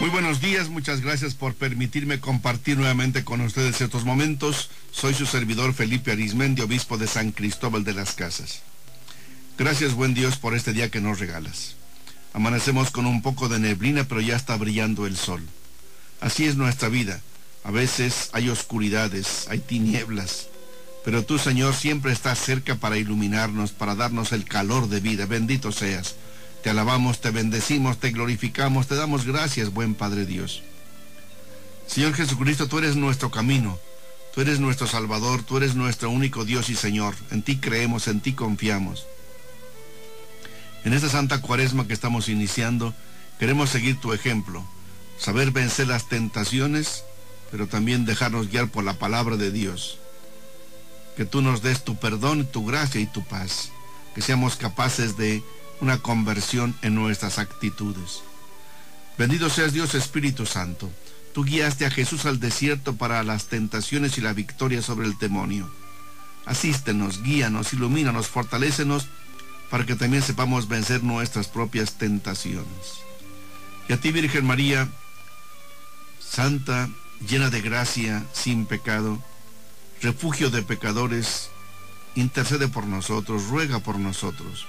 Muy buenos días, muchas gracias por permitirme compartir nuevamente con ustedes estos momentos. Soy su servidor Felipe Arizmendi, obispo de San Cristóbal de las Casas. Gracias, buen Dios, por este día que nos regalas. Amanecemos con un poco de neblina, pero ya está brillando el sol. Así es nuestra vida. A veces hay oscuridades, hay tinieblas, pero tú, Señor, siempre estás cerca para iluminarnos, para darnos el calor de vida. Bendito seas. Te alabamos, te bendecimos, te glorificamos, te damos gracias, buen Padre Dios. Señor Jesucristo, tú eres nuestro camino, tú eres nuestro Salvador, tú eres nuestro único Dios y Señor. En ti creemos, en ti confiamos. En esta Santa Cuaresma que estamos iniciando, queremos seguir tu ejemplo, saber vencer las tentaciones, pero también dejarnos guiar por la palabra de Dios. Que tú nos des tu perdón, tu gracia y tu paz, que seamos capaces de una conversión en nuestras actitudes. Bendito seas Dios Espíritu Santo. Tú guiaste a Jesús al desierto para las tentaciones y la victoria sobre el demonio. Asístenos, guíanos, ilumínanos, fortalécenos, para que también sepamos vencer nuestras propias tentaciones. Y a ti, Virgen María, Santa, llena de gracia, sin pecado, refugio de pecadores, intercede por nosotros, ruega por nosotros.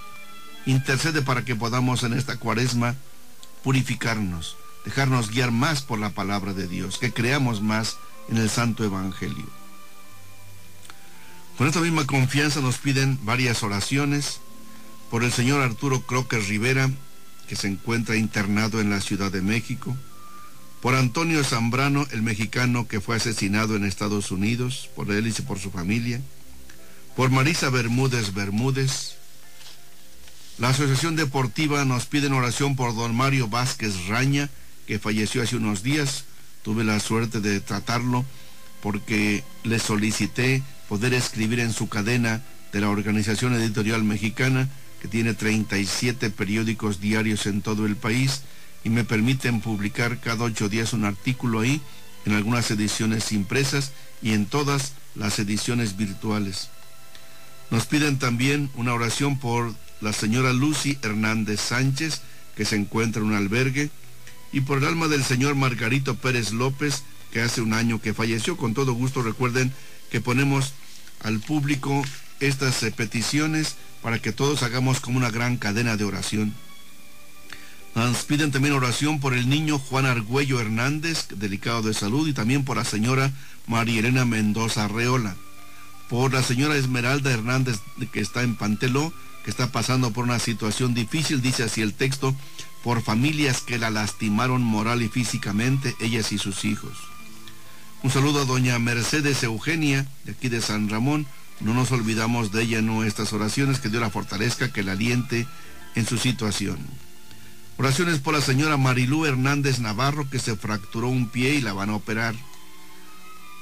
Intercede para que podamos en esta Cuaresma purificarnos, dejarnos guiar más por la palabra de Dios, que creamos más en el Santo Evangelio. Con esta misma confianza nos piden varias oraciones por el señor Arturo Croques Rivera, que se encuentra internado en la Ciudad de México, por Antonio Zambrano, el mexicano que fue asesinado en Estados Unidos, por él y por su familia, por Marisa Bermúdez Bermúdez. La Asociación Deportiva nos pide oración por don Mario Vázquez Raña, que falleció hace unos días. Tuve la suerte de tratarlo porque le solicité poder escribir en su cadena de la Organización Editorial Mexicana, que tiene 37 periódicos diarios en todo el país, y me permiten publicar cada 8 días un artículo ahí, en algunas ediciones impresas y en todas las ediciones virtuales. Nos piden también una oración por la señora Lucy Hernández Sánchez, que se encuentra en un albergue, y por el alma del señor Margarito Pérez López, que hace un año que falleció. Con todo gusto recuerden que ponemos al público estas peticiones para que todos hagamos como una gran cadena de oración. Nos piden también oración por el niño Juan Argüello Hernández, delicado de salud, y también por la señora María Elena Mendoza Arreola, por la señora Esmeralda Hernández, que está en Panteló, que está pasando por una situación difícil, dice así el texto, por familias que la lastimaron moral y físicamente, ellas y sus hijos. Un saludo a doña Mercedes Eugenia, de aquí de San Ramón. No nos olvidamos de ella en nuestras oraciones, que Dios la fortalezca, que la aliente en su situación. Oraciones por la señora Marilú Hernández Navarro, que se fracturó un pie y la van a operar.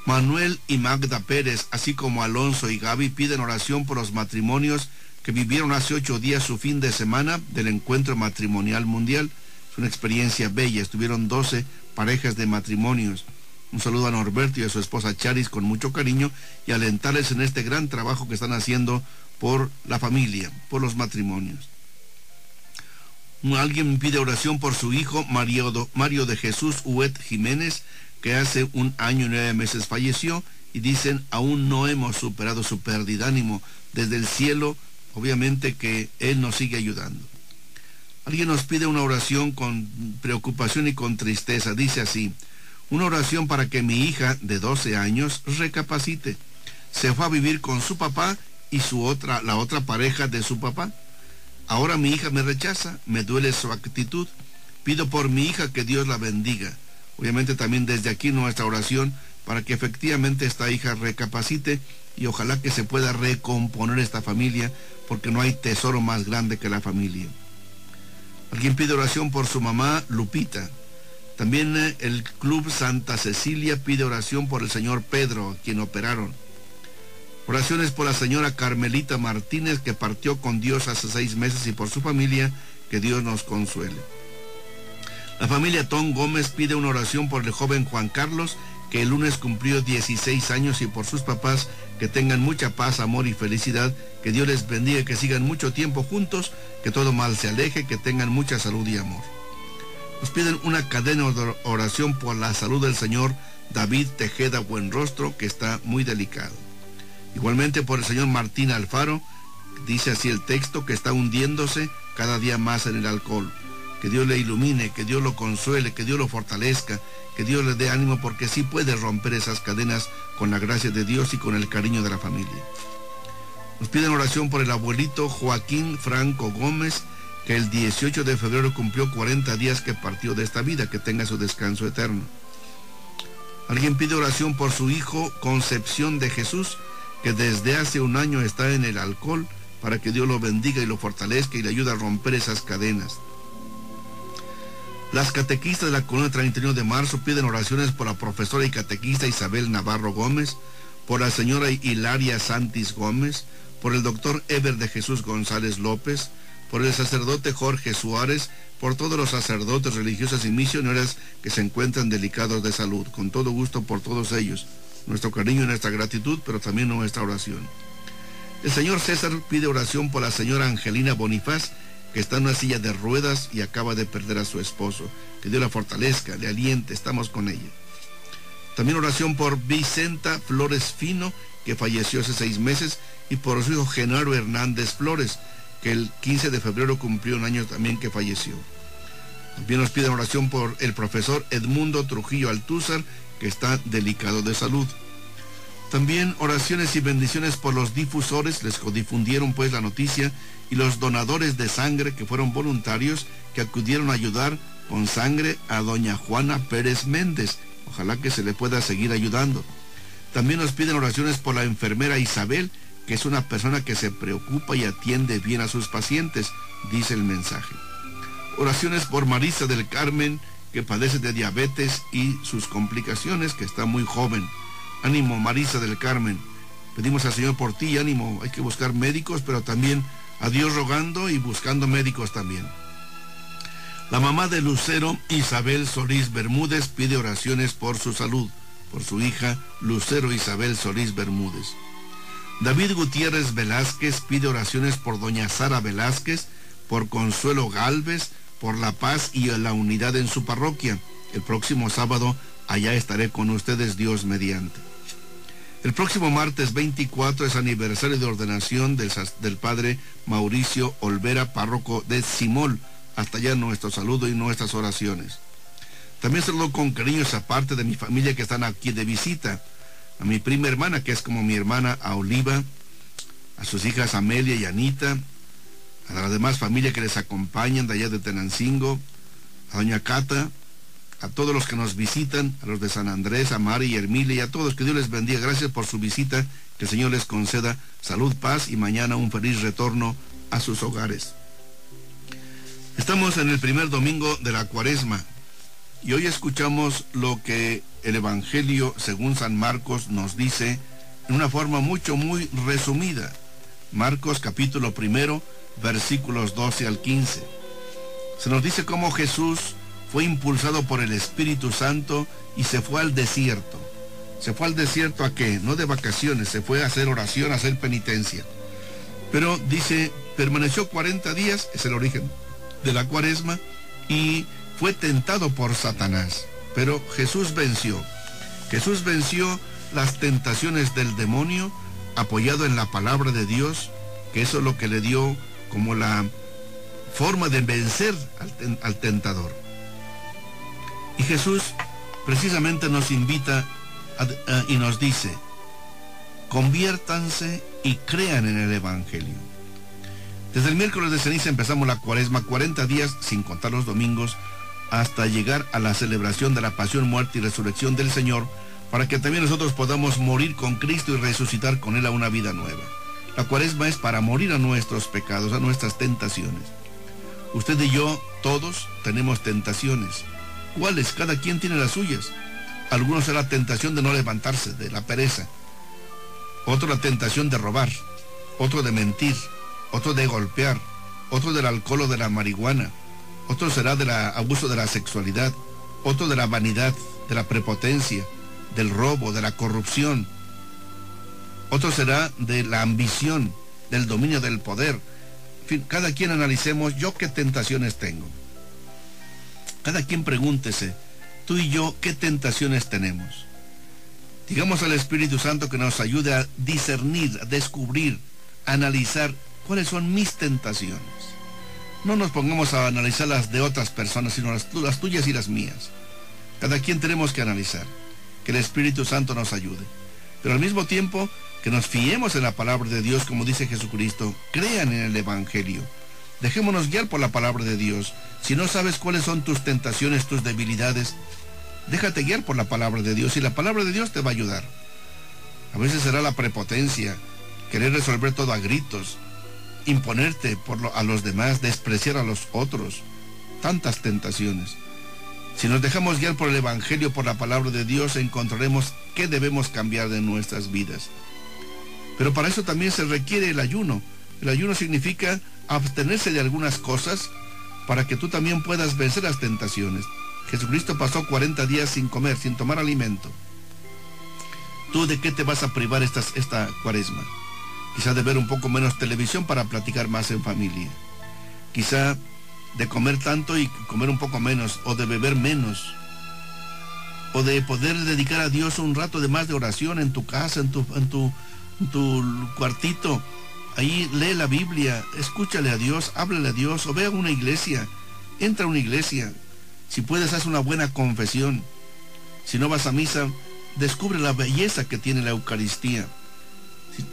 Manuel y Magda Pérez, así como Alonso y Gaby, piden oración por los matrimonios que vivieron hace 8 días su fin de semana del encuentro matrimonial mundial. Es una experiencia bella, estuvieron 12 parejas de matrimonios. Un saludo a Norberto y a su esposa Charis con mucho cariño, y alentarles en este gran trabajo que están haciendo por la familia, por los matrimonios. Alguien pide oración por su hijo Mario de Jesús Huet Jiménez, que hace 1 año y 9 meses falleció, y dicen, aún no hemos superado su pérdida. Ánimo, desde el cielo, obviamente que Él nos sigue ayudando. Alguien nos pide una oración con preocupación y con tristeza. Dice así: una oración para que mi hija de 12 años recapacite. Se fue a vivir con su papá y la otra pareja de su papá. Ahora mi hija me rechaza, me duele su actitud. Pido por mi hija que Dios la bendiga. Obviamente también desde aquí nuestra oración para que efectivamente esta hija recapacite, y ojalá que se pueda recomponer esta familia, porque no hay tesoro más grande que la familia. Alguien pide oración por su mamá Lupita. También el Club Santa Cecilia pide oración por el señor Pedro, a quien operaron. Oraciones por la señora Carmelita Martínez, que partió con Dios hace 6 meses, y por su familia, que Dios nos consuele. La familia Tom Gómez pide una oración por el joven Juan Carlos, que el lunes cumplió 16 años, y por sus papás, que tengan mucha paz, amor y felicidad, que Dios les bendiga, que sigan mucho tiempo juntos, que todo mal se aleje, que tengan mucha salud y amor. Nos piden una cadena de oración por la salud del señor David Tejeda Buenrostro, que está muy delicado. Igualmente por el señor Martín Alfaro, dice así el texto, que está hundiéndose cada día más en el alcohol. Que Dios le ilumine, que Dios lo consuele, que Dios lo fortalezca, que Dios le dé ánimo, porque sí puede romper esas cadenas con la gracia de Dios y con el cariño de la familia. Nos piden oración por el abuelito Joaquín Franco Gómez, que el 18 de febrero cumplió 40 días que partió de esta vida, que tenga su descanso eterno. Alguien pide oración por su hijo Concepción de Jesús, que desde hace un año está en el alcohol, para que Dios lo bendiga y lo fortalezca y le ayude a romper esas cadenas. Las catequistas de la colonia 31 de marzo piden oraciones por la profesora y catequista Isabel Navarro Gómez, por la señora Hilaria Santis Gómez, por el doctor Eber de Jesús González López, por el sacerdote Jorge Suárez, por todos los sacerdotes, religiosas y misioneras que se encuentran delicados de salud. Con todo gusto por todos ellos. Nuestro cariño y nuestra gratitud, pero también nuestra oración. El señor César pide oración por la señora Angelina Bonifaz, que está en una silla de ruedas y acaba de perder a su esposo. Que Dios la fortalezca, le aliente, estamos con ella. También oración por Vicenta Flores Fino, que falleció hace 6 meses, y por su hijo Genaro Hernández Flores, que el 15 de febrero cumplió un año también que falleció. También nos piden oración por el profesor Edmundo Trujillo Altúzar, que está delicado de salud. También oraciones y bendiciones por los difusores, les difundieron pues la noticia, y los donadores de sangre que fueron voluntarios, que acudieron a ayudar con sangre a doña Juana Pérez Méndez. Ojalá que se le pueda seguir ayudando. También nos piden oraciones por la enfermera Isabel, que es una persona que se preocupa y atiende bien a sus pacientes, dice el mensaje. Oraciones por Marisa del Carmen, que padece de diabetes y sus complicaciones, que está muy joven. Ánimo, Marisa del Carmen. Pedimos al Señor por ti, ánimo. Hay que buscar médicos, pero también a Dios rogando y buscando médicos también. La mamá de Lucero, Isabel Solís Bermúdez, pide oraciones por su salud, por su hija Lucero Isabel Solís Bermúdez. David Gutiérrez Velázquez pide oraciones por doña Sara Velázquez, por Consuelo Gálvez, por la paz y la unidad en su parroquia. El próximo sábado allá estaré con ustedes, Dios mediante. El próximo martes 24 es aniversario de ordenación del padre Mauricio Olvera, párroco de Simol. Hasta allá nuestro saludo y nuestras oraciones. También saludo con cariño esa parte de mi familia que están aquí de visita. A mi prima hermana, que es como mi hermana, a Oliva, a sus hijas Amelia y Anita, a la demás familia que les acompañan de allá de Tenancingo, a doña Cata, a todos los que nos visitan, a los de San Andrés, a Mari y Hermile y a todos, que Dios les bendiga. Gracias por su visita, que el Señor les conceda salud, paz y mañana un feliz retorno a sus hogares. Estamos en el primer domingo de la Cuaresma y hoy escuchamos lo que el Evangelio según San Marcos nos dice en una forma muy resumida. Marcos capítulo 1, versículos 12 al 15. Se nos dice cómo Jesús fue impulsado por el Espíritu Santo y se fue al desierto. ¿Se fue al desierto a qué? No de vacaciones, se fue a hacer oración, a hacer penitencia. Pero dice, permaneció 40 días, es el origen de la Cuaresma, y fue tentado por Satanás. Pero Jesús venció. Jesús venció las tentaciones del demonio, apoyado en la palabra de Dios, que eso es lo que le dio como la forma de vencer al tentador. Y Jesús precisamente nos invita y nos dice, conviértanse y crean en el Evangelio. Desde el miércoles de ceniza empezamos la Cuaresma, 40 días, sin contar los domingos, hasta llegar a la celebración de la pasión, muerte y resurrección del Señor, para que también nosotros podamos morir con Cristo y resucitar con Él a una vida nueva. La Cuaresma es para morir a nuestros pecados, a nuestras tentaciones. Usted y yo, todos, tenemos tentaciones. ¿Cuáles? Cada quien tiene las suyas. Algunos es la tentación de no levantarse, de la pereza. Otro la tentación de robar. Otro de mentir. Otro de golpear. Otro del alcohol o de la marihuana. Otro será del abuso de la sexualidad. Otro de la vanidad, de la prepotencia, del robo, de la corrupción. Otro será de la ambición, del dominio del poder. En fin, cada quien analicemos yo qué tentaciones tengo. Cada quien pregúntese, tú y yo, ¿qué tentaciones tenemos? Digamos al Espíritu Santo que nos ayude a discernir, a descubrir, a analizar cuáles son mis tentaciones. No nos pongamos a analizar las de otras personas, sino las tuyas y las mías. Cada quien tenemos que analizar. Que el Espíritu Santo nos ayude. Pero al mismo tiempo, que nos fiemos en la palabra de Dios, como dice Jesucristo. Crean en el Evangelio. Dejémonos guiar por la palabra de Dios. Si no sabes cuáles son tus tentaciones, tus debilidades, déjate guiar por la palabra de Dios y la palabra de Dios te va a ayudar. A veces será la prepotencia, querer resolver todo a gritos, imponerte a los demás, despreciar a los otros. Tantas tentaciones. Si nos dejamos guiar por el Evangelio, por la palabra de Dios, encontraremos qué debemos cambiar de nuestras vidas. Pero para eso también se requiere el ayuno. El ayuno significa abstenerse de algunas cosas para que tú también puedas vencer las tentaciones. Jesucristo pasó 40 días sin comer, sin tomar alimento. ¿Tú de qué te vas a privar esta cuaresma? Quizá de ver un poco menos televisión para platicar más en familia. Quizá de comer tanto y comer un poco menos, o de beber menos, o de poder dedicar a Dios un rato de más de oración en tu casa, en tu cuartito. Ahí lee la Biblia, escúchale a Dios, háblale a Dios, o ve a una iglesia, entra a una iglesia. Si puedes, haz una buena confesión. Si no vas a misa, descubre la belleza que tiene la Eucaristía.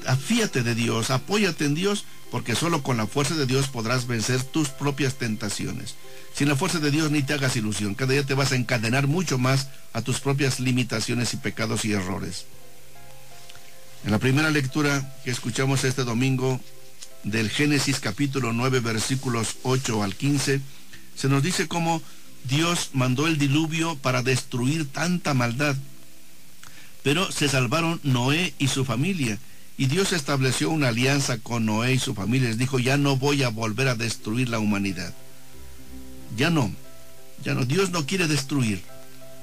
Afíate de Dios, apóyate en Dios, porque solo con la fuerza de Dios podrás vencer tus propias tentaciones. Sin la fuerza de Dios ni te hagas ilusión, cada día te vas a encadenar mucho más a tus propias limitaciones y pecados y errores. En la primera lectura que escuchamos este domingo del Génesis capítulo 9 versículos 8 al 15, se nos dice cómo Dios mandó el diluvio para destruir tanta maldad, pero se salvaron Noé y su familia. Y Dios estableció una alianza con Noé y su familia. Les dijo, ya no voy a volver a destruir la humanidad. Ya no. Dios no quiere destruir.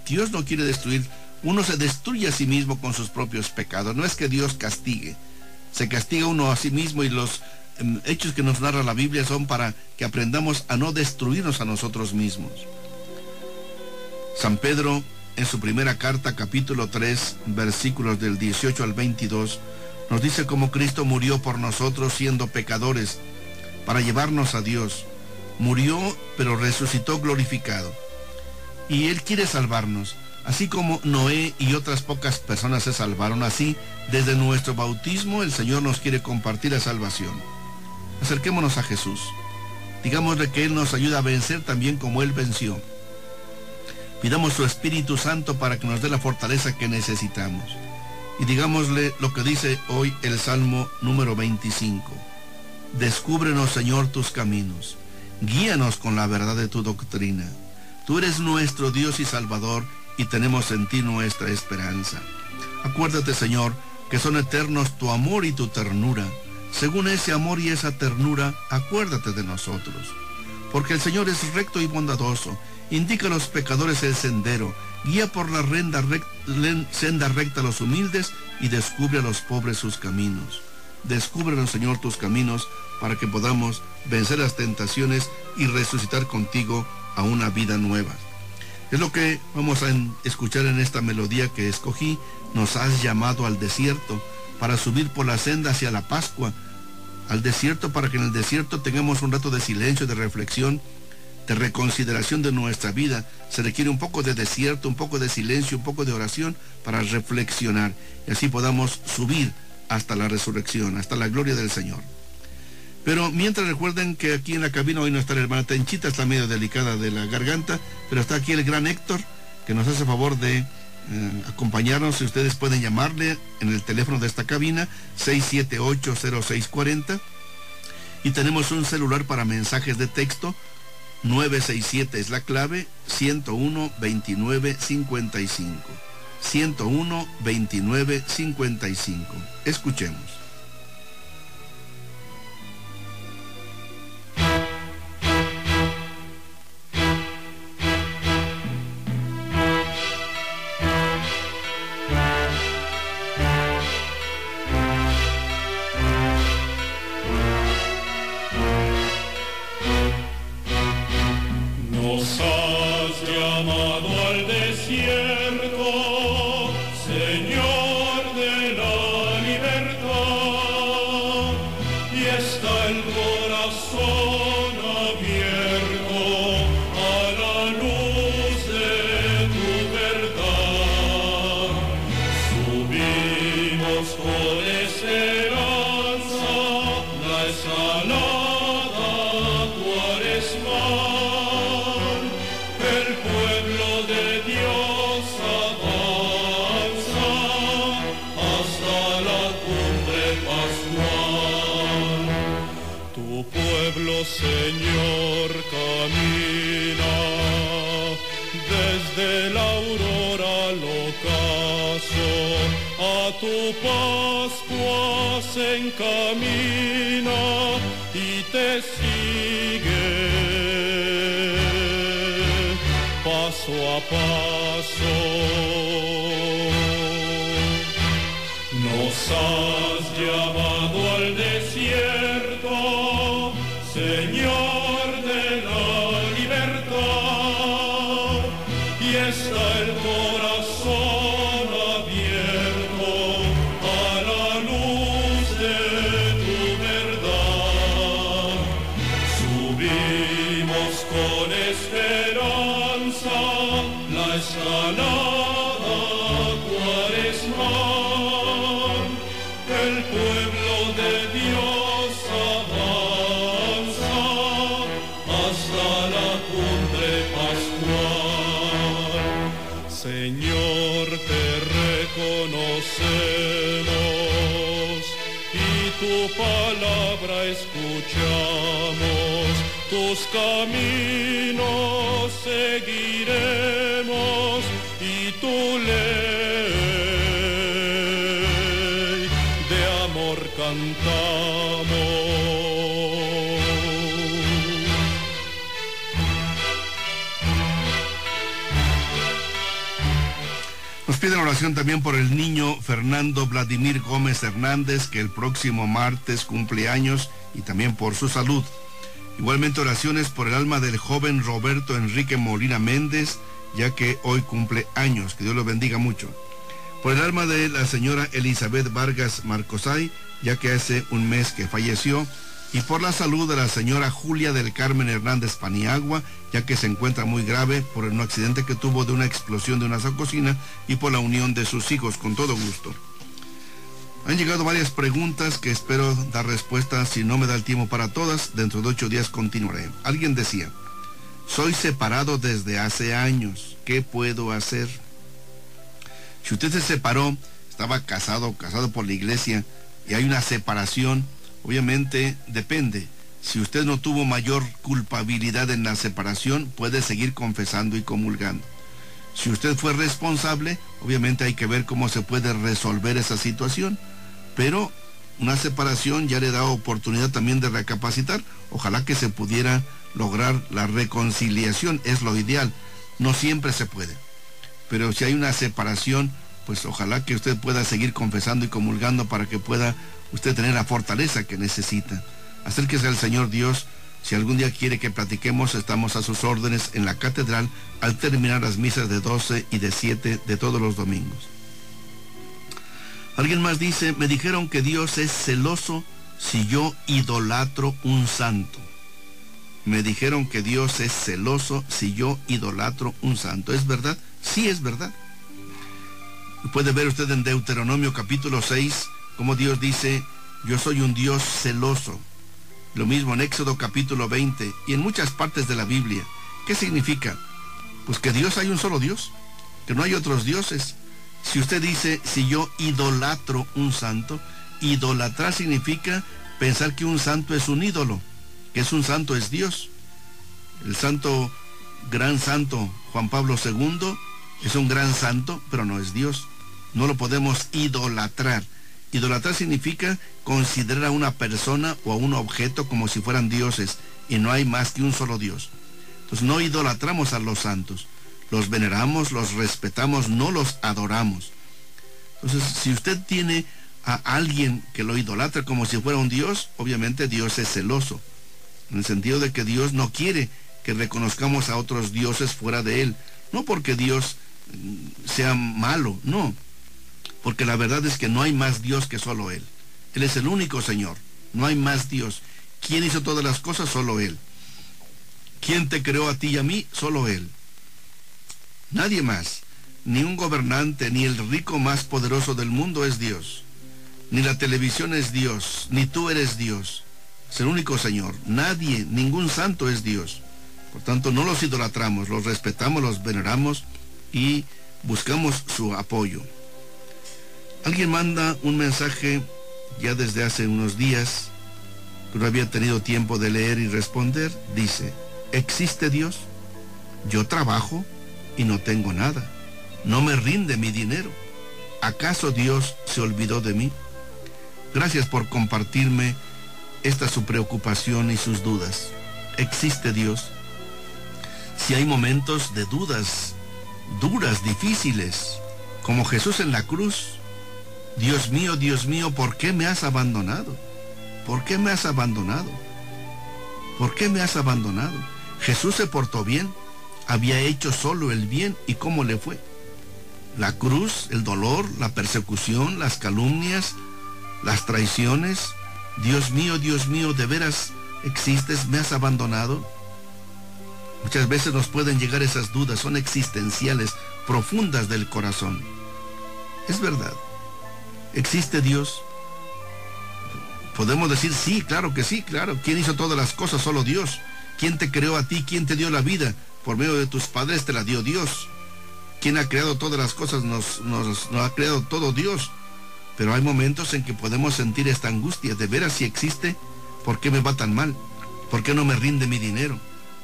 Dios no quiere destruir. Uno se destruye a sí mismo con sus propios pecados. No es que Dios castigue. Se castiga uno a sí mismo, y los hechos que nos narra la Biblia son para que aprendamos a no destruirnos a nosotros mismos. San Pedro, en su primera carta, capítulo 3, versículos del 18 al 22, nos dice cómo Cristo murió por nosotros siendo pecadores, para llevarnos a Dios. Murió, pero resucitó glorificado. Y Él quiere salvarnos. Así como Noé y otras pocas personas se salvaron, así, desde nuestro bautismo, el Señor nos quiere compartir la salvación. Acerquémonos a Jesús. Digámosle que Él nos ayuda a vencer también como Él venció. Pidamos su Espíritu Santo para que nos dé la fortaleza que necesitamos. Y digámosle lo que dice hoy el Salmo número 25. Descúbrenos, Señor, tus caminos. Guíanos con la verdad de tu doctrina. Tú eres nuestro Dios y Salvador, y tenemos en ti nuestra esperanza. Acuérdate, Señor, que son eternos tu amor y tu ternura. Según ese amor y esa ternura, acuérdate de nosotros. Porque el Señor es recto y bondadoso, indica a los pecadores el sendero, guía por la senda recta a los humildes y descubre a los pobres sus caminos. Descúbrenos, Señor, tus caminos para que podamos vencer las tentaciones y resucitar contigo a una vida nueva. Es lo que vamos a escuchar en esta melodía que escogí. Nos has llamado al desierto para subir por la senda hacia la Pascua. Al desierto, para que en el desierto tengamos un rato de silencio, de reflexión, de reconsideración de nuestra vida. Se requiere un poco de desierto, un poco de silencio, un poco de oración para reflexionar, y así podamos subir hasta la resurrección, hasta la gloria del Señor. Pero mientras, recuerden que aquí en la cabina hoy no está la hermana Tenchita, está medio delicada de la garganta, pero está aquí el gran Héctor, que nos hace favor de acompañarnos. Si ustedes pueden llamarle en el teléfono de esta cabina, 678-0640, y tenemos un celular para mensajes de texto, 967 es la clave, 101-2955. 101-2955. Escuchemos. Nos has llamado al desierto, Señor de la libertad, y está el corazón abierto a la luz de tu verdad. Subimos con esperanza la escalada cuaresmal, el pueblo de Dios avanza hasta la cumbre pascual. Tu pueblo, Señor, camina desde la aurora al ocaso, a tu Pascua se encamina y te sigue paso a paso. Nos has llamado al desierto, Señor de la libertad, y está el corazón abierto a la luz de tu verdad. Subimos con esperanza la escalada cuaresmal, el pueblo de Dios avanza hasta la cumbre pascual. Señor, te reconocemos y tu palabra escuchamos, tus caminos seguiremos y tu ley de amor cantamos. Nos piden oración también por el niño Fernando Vladimir Gómez Hernández, que el próximo martes cumple años, y también por su salud. Igualmente oraciones por el alma del joven Roberto Enrique Molina Méndez, ya que hoy cumple años. Que Dios lo bendiga mucho. Por el alma de la señora Elizabeth Vargas Marcosay, ya que hace un mes que falleció. Y por la salud de la señora Julia del Carmen Hernández Paniagua, ya que se encuentra muy grave por un accidente que tuvo de una explosión de una cocina, y por la unión de sus hijos. Con todo gusto. Han llegado varias preguntas que espero dar respuesta. Si no me da el tiempo para todas, dentro de 8 días continuaré. Alguien decía: soy separado desde hace años, ¿qué puedo hacer? Si usted se separó, estaba casado por la iglesia, y hay una separación, obviamente depende. Si usted no tuvo mayor culpabilidad en la separación, puede seguir confesando y comulgando. Si usted fue responsable, obviamente hay que ver cómo se puede resolver esa situación. Pero una separación ya le da oportunidad también de recapacitar. Ojalá que se pudiera lograr la reconciliación, es lo ideal. No siempre se puede. Pero si hay una separación, pues ojalá que usted pueda seguir confesando y comulgando para que pueda usted tener la fortaleza que necesita. Acérquese al Señor Dios. Si algún día quiere que platiquemos, estamos a sus órdenes en la catedral al terminar las misas de 12 y de 7 de todos los domingos. Alguien más dice: me dijeron que Dios es celoso si yo idolatro un santo. Me dijeron que Dios es celoso si yo idolatro un santo. ¿Es verdad? Sí, es verdad. Puede ver usted en Deuteronomio capítulo 6, como Dios dice: yo soy un Dios celoso. Lo mismo en Éxodo capítulo 20 y en muchas partes de la Biblia. ¿Qué significa? Pues que Dios hay un solo Dios, que no hay otros dioses. Si usted dice: si yo idolatro un santo, idolatrar significa pensar que un santo es un ídolo, que es un santo es Dios. El gran santo Juan Pablo II es un gran santo, pero no es Dios. No lo podemos idolatrar. Idolatrar significa considerar a una persona o a un objeto como si fueran dioses, y no hay más que un solo Dios. Entonces no idolatramos a los santos, los veneramos, los respetamos, no los adoramos. Entonces, si usted tiene a alguien que lo idolatra como si fuera un Dios, obviamente Dios es celoso, en el sentido de que Dios no quiere que reconozcamos a otros dioses fuera de Él. No porque Dios sea malo, no. Porque la verdad es que no hay más Dios que solo Él. Él es el único Señor. No hay más Dios. ¿Quién hizo todas las cosas? Solo Él. ¿Quién te creó a ti y a mí? Solo Él. Nadie más. Ni un gobernante, ni el rico más poderoso del mundo es Dios. Ni la televisión es Dios, ni tú eres Dios. Es el único Señor. Nadie, ningún santo es Dios. Por tanto, no los idolatramos, los respetamos, los veneramos y buscamos su apoyo. Alguien manda un mensaje ya desde hace unos días, que no había tenido tiempo de leer y responder. Dice: ¿existe Dios? Yo trabajo y no tengo nada. No me rinde mi dinero. ¿Acaso Dios se olvidó de mí? Gracias por compartirme esta su preocupación y sus dudas. ¿Existe Dios? Si hay momentos de dudas duras, difíciles, como Jesús en la cruz: Dios mío, ¿por qué me has abandonado? ¿Por qué me has abandonado? ¿Por qué me has abandonado? Jesús se portó bien, había hecho solo el bien, ¿y cómo le fue? La cruz, el dolor, la persecución, las calumnias, las traiciones. Dios mío, ¿de veras existes? ¿Me has abandonado? Muchas veces nos pueden llegar esas dudas, son existenciales, profundas del corazón. Es verdad. ¿Existe Dios? Podemos decir sí, claro que sí, claro. ¿Quién hizo todas las cosas? Solo Dios. ¿Quién te creó a ti? ¿Quién te dio la vida? Por medio de tus padres te la dio Dios. ¿Quién ha creado todas las cosas? Nos ha creado todo Dios. Pero hay momentos en que podemos sentir esta angustia. ¿De veras si existe? ¿Por qué me va tan mal? ¿Por qué no me rinde mi dinero?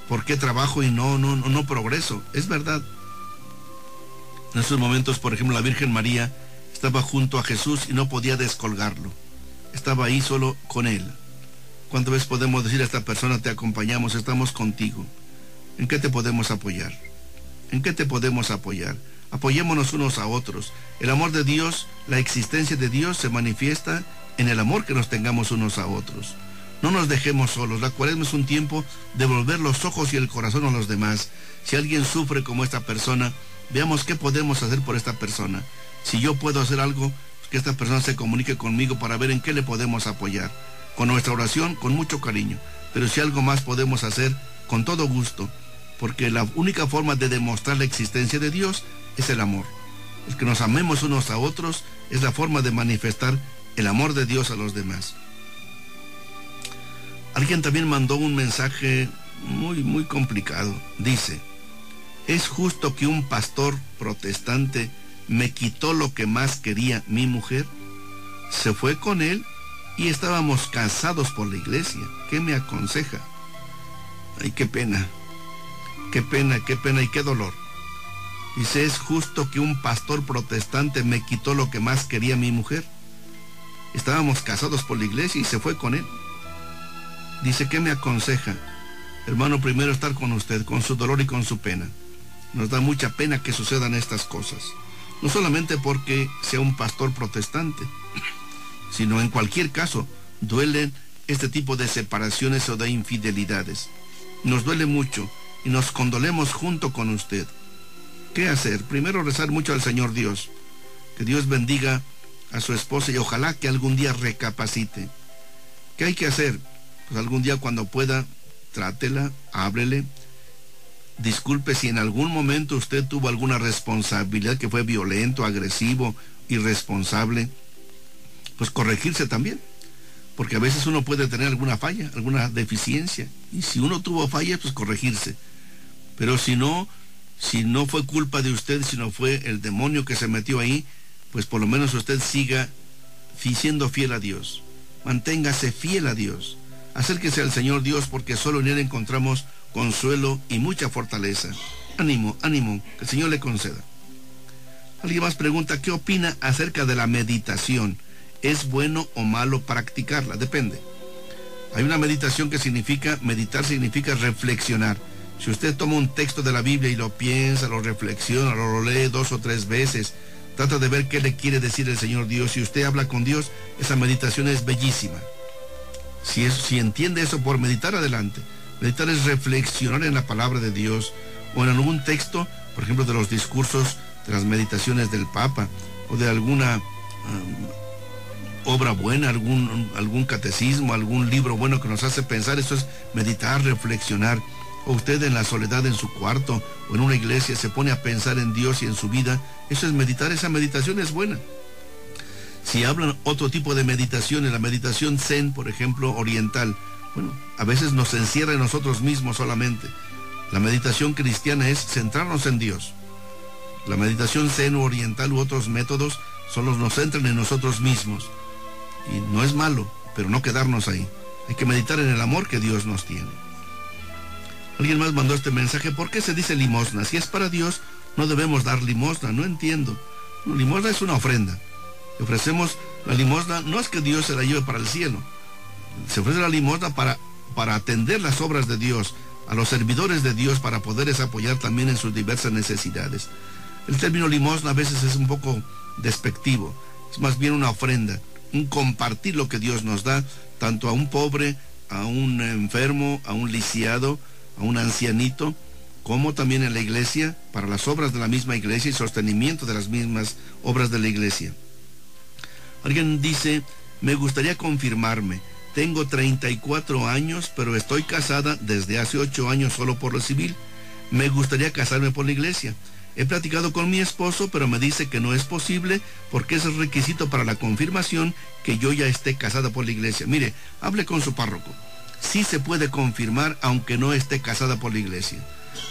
¿Por qué trabajo y no progreso? Es verdad. En esos momentos, por ejemplo, la Virgen María estaba junto a Jesús y no podía descolgarlo. Estaba ahí solo con Él. ¿Cuántas veces podemos decir a esta persona: te acompañamos, estamos contigo? ¿En qué te podemos apoyar? ¿En qué te podemos apoyar? Apoyémonos unos a otros. El amor de Dios, la existencia de Dios se manifiesta en el amor que nos tengamos unos a otros. No nos dejemos solos. La Cuaresma es un tiempo de volver los ojos y el corazón a los demás. Si alguien sufre como esta persona, veamos qué podemos hacer por esta persona. Si yo puedo hacer algo, que esta persona se comunique conmigo para ver en qué le podemos apoyar. Con nuestra oración, con mucho cariño. Pero si algo más podemos hacer, con todo gusto. Porque la única forma de demostrar la existencia de Dios es el amor. El que nos amemos unos a otros es la forma de manifestar el amor de Dios a los demás. Alguien también mandó un mensaje muy complicado. Dice: ¿es justo que un pastor protestante me quitó lo que más quería mi mujer? Se fue con él y estábamos casados por la iglesia. ¿Qué me aconseja? Ay, qué pena y qué dolor. Dice: ¿es justo que un pastor protestante me quitó lo que más quería mi mujer? Estábamos casados por la iglesia y se fue con él. Dice: ¿qué me aconseja? Hermano, primero estar con usted, con su dolor y con su pena. Nos da mucha pena que sucedan estas cosas. No solamente porque sea un pastor protestante, sino en cualquier caso, duelen este tipo de separaciones o de infidelidades. Nos duele mucho y nos condolemos junto con usted. ¿Qué hacer? Primero, rezar mucho al Señor Dios. Que Dios bendiga a su esposa y ojalá que algún día recapacite. ¿Qué hay que hacer? Pues algún día, cuando pueda, trátela, háblele. Disculpe si en algún momento usted tuvo alguna responsabilidad, que fue violento, agresivo, irresponsable. Pues corregirse también. Porque a veces uno puede tener alguna falla, alguna deficiencia. Y si uno tuvo falla, pues corregirse. Pero si no fue culpa de usted, si no fue el demonio que se metió ahí, pues por lo menos usted siga siendo fiel a Dios. Manténgase fiel a Dios. Acérquese al Señor Dios, porque solo en Él encontramos consuelo y mucha fortaleza. Ánimo, que el Señor le conceda. Alguien más pregunta: ¿qué opina acerca de la meditación? ¿Es bueno o malo practicarla? Depende. Hay una meditación que significa, meditar significa reflexionar. Si usted toma un texto de la Biblia y lo piensa, lo reflexiona, lo lee 2 o 3 veces, trata de ver qué le quiere decir el Señor Dios. Si usted habla con Dios, esa meditación es bellísima. Si entiende eso por meditar, adelante. Meditar es reflexionar en la palabra de Dios o en algún texto, por ejemplo, de los discursos, de las meditaciones del Papa o de alguna obra buena, algún catecismo, algún libro bueno que nos hace pensar. Eso es meditar, reflexionar. O usted en la soledad en su cuarto o en una iglesia se pone a pensar en Dios y en su vida. Eso es meditar, esa meditación es buena. Si hablan otro tipo de meditaciones, la meditación zen, por ejemplo, oriental, bueno, a veces nos encierra en nosotros mismos solamente. La meditación cristiana es centrarnos en Dios. La meditación zen o oriental u otros métodos solo nos centran en nosotros mismos. Y no es malo, pero no quedarnos ahí. Hay que meditar en el amor que Dios nos tiene. Alguien más mandó este mensaje: ¿por qué se dice limosna? Si es para Dios, no debemos dar limosna. No entiendo. No, limosna es una ofrenda. Ofrecemos la limosna, no es que Dios se la lleve para el cielo. Se ofrece la limosna para atender las obras de Dios, a los servidores de Dios, para poderles apoyar también en sus diversas necesidades. El término limosna a veces es un poco despectivo. Es más bien una ofrenda, un compartir lo que Dios nos da, tanto a un pobre, a un enfermo, a un lisiado, a un ancianito, como también en la iglesia, para las obras de la misma iglesia y sostenimiento de las mismas obras de la iglesia. Alguien dice: me gustaría confirmarme. Tengo 34 años, pero estoy casada desde hace 8 años solo por lo civil. Me gustaría casarme por la iglesia. He platicado con mi esposo, pero me dice que no es posible porque es el requisito para la confirmación que yo ya esté casada por la iglesia. Mire, hable con su párroco. Sí se puede confirmar aunque no esté casada por la iglesia.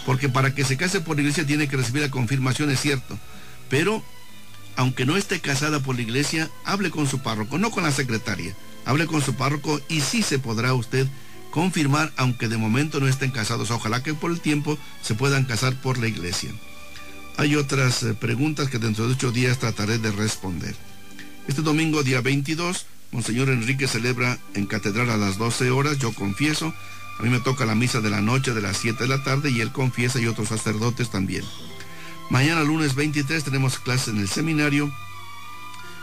Porque para que se case por la iglesia tiene que recibir la confirmación, es cierto. Pero aunque no esté casada por la iglesia, hable con su párroco, no con la secretaria. Hable con su párroco y sí se podrá usted confirmar, aunque de momento no estén casados. Ojalá que por el tiempo se puedan casar por la iglesia. Hay otras preguntas que dentro de 8 días trataré de responder. Este domingo, día 22, Monseñor Enrique celebra en catedral a las 12 horas. Yo confieso. A mí me toca la misa de la noche de las 7 de la tarde y él confiesa, y otros sacerdotes también. Mañana, lunes 23, tenemos clases en el seminario.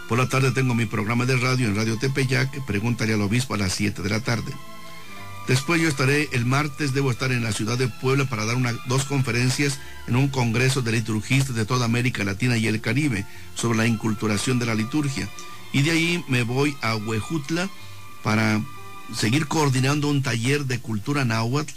Por la tarde tengo mi programa de radio en Radio Tepeyac, Pregúntale al Obispo, a las 7 de la tarde. Después yo estaré el martes, debo estar en la ciudad de Puebla para dar 2 conferencias en un congreso de liturgistas de toda América Latina y el Caribe sobre la inculturación de la liturgia. Y de ahí me voy a Huejutla para seguir coordinando un taller de cultura náhuatl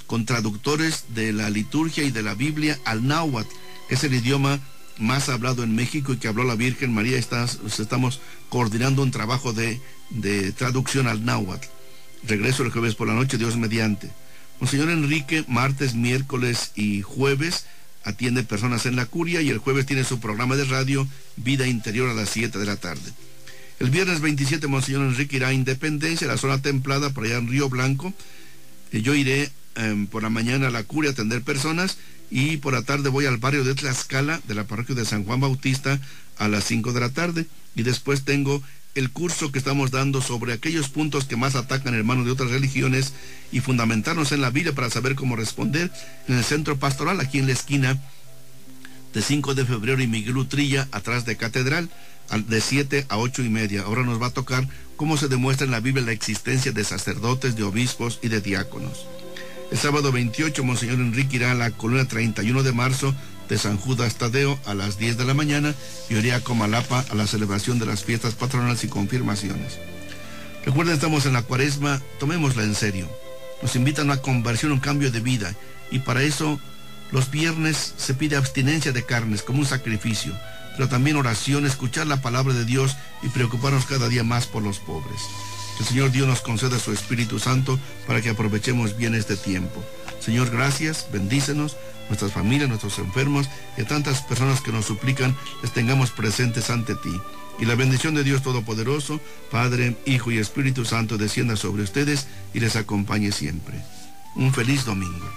con traductores de la liturgia y de la Biblia al náhuatl, que es el idioma más hablado en México y que habló la Virgen María. Estamos coordinando un trabajo de traducción al náhuatl. Regreso el jueves por la noche, Dios mediante. Monseñor Enrique, martes, miércoles y jueves atiende personas en la curia, y el jueves tiene su programa de radio Vida Interior a las 7 de la tarde. El viernes 27, Monseñor Enrique irá a Independencia, la zona templada, por allá en Río Blanco. Yo iré por la mañana a la curia a atender personas, y por la tarde voy al barrio de Tlaxcala, de la parroquia de San Juan Bautista, a las 5 de la tarde. Y después tengo el curso que estamos dando sobre aquellos puntos que más atacan hermanos de otras religiones y fundamentarnos en la Biblia para saber cómo responder, en el centro pastoral, aquí en la esquina de 5 de febrero y Miguel Utrilla, atrás de Catedral, de 7 a 8:30. Ahora nos va a tocar cómo se demuestra en la Biblia la existencia de sacerdotes, de obispos y de diáconos. El sábado 28, Monseñor Enrique irá a la columna 31 de marzo de San Judas Tadeo a las 10 de la mañana y iré a Comalapa a la celebración de las fiestas patronales y confirmaciones. Recuerden, estamos en la Cuaresma, tomémosla en serio. Nos invitan a una conversión, un cambio de vida, y para eso los viernes se pide abstinencia de carnes como un sacrificio, pero también oración, escuchar la palabra de Dios y preocuparnos cada día más por los pobres. Que el Señor Dios nos conceda su Espíritu Santo para que aprovechemos bien este tiempo. Señor, gracias, bendícenos, nuestras familias, nuestros enfermos y a tantas personas que nos suplican les tengamos presentes ante ti. Y la bendición de Dios Todopoderoso, Padre, Hijo y Espíritu Santo descienda sobre ustedes y les acompañe siempre. Un feliz domingo.